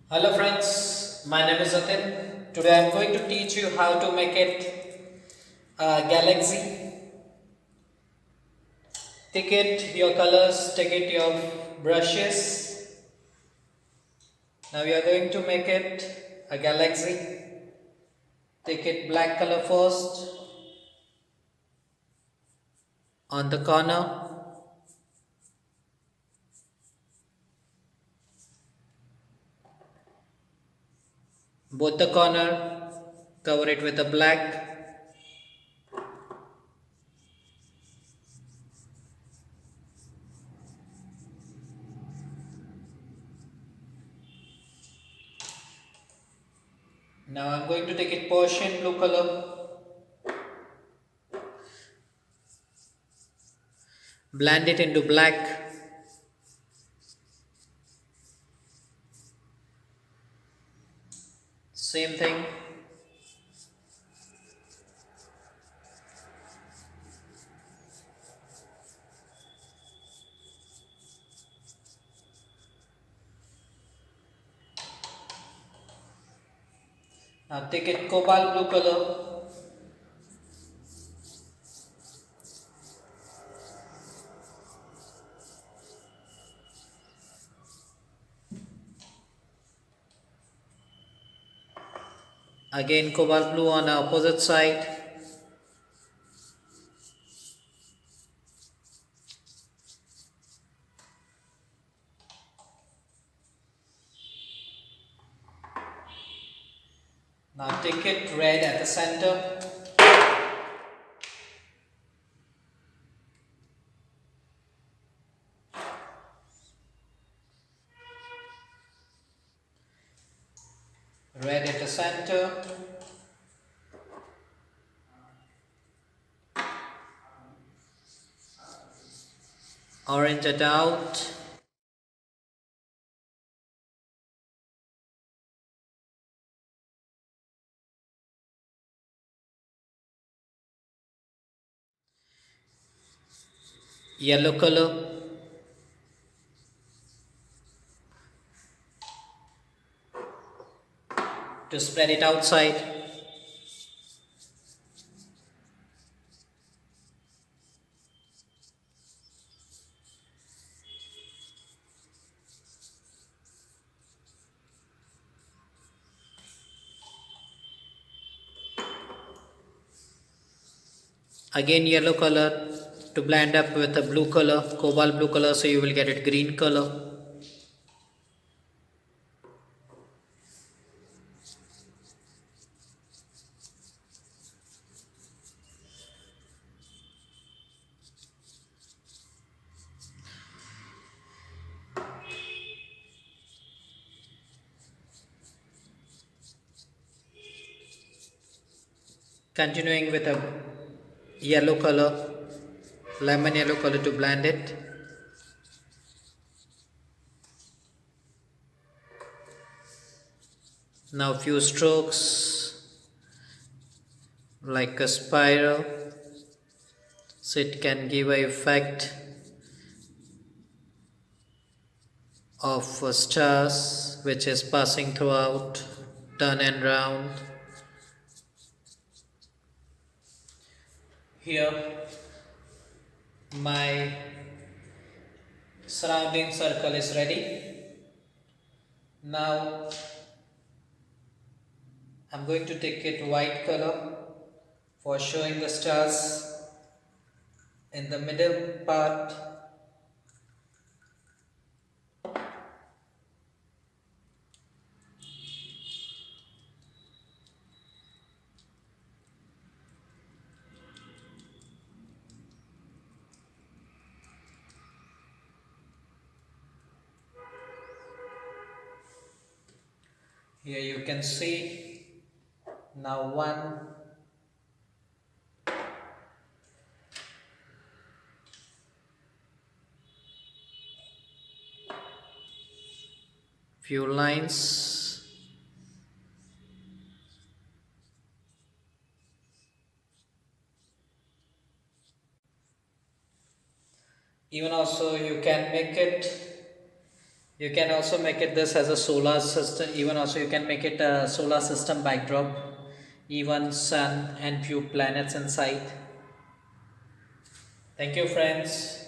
Hello friends, my name is Atin. Today I am going to teach you how to make it a galaxy. Take it your colors, take it your brushes. Now we are going to make it a galaxy. Take it black color first on the corner. Both the corner, cover it with a black. Now I am going to take it Persian blue color, blend it into black. Same thing. Now take it cobalt blue color, again cobalt blue on the opposite side. Now take it red at the center. Red at the center. Orange it out. Yellow color. To spread it outside. Again yellow color to blend up with the blue color, cobalt blue color, so you will get it green color. Continuing with a yellow color, lemon yellow color to blend it. Now few strokes like a spiral, so it can give a effect of stars which is passing throughout, turn and round. Here my surrounding circle is ready. Now I'm going to take it white color for showing the stars in the middle part. Here you can see now one, few lines. Even also you can make it You can also make it this as a solar system, even also you can make it a solar system backdrop, even sun and few planets inside. Thank you friends.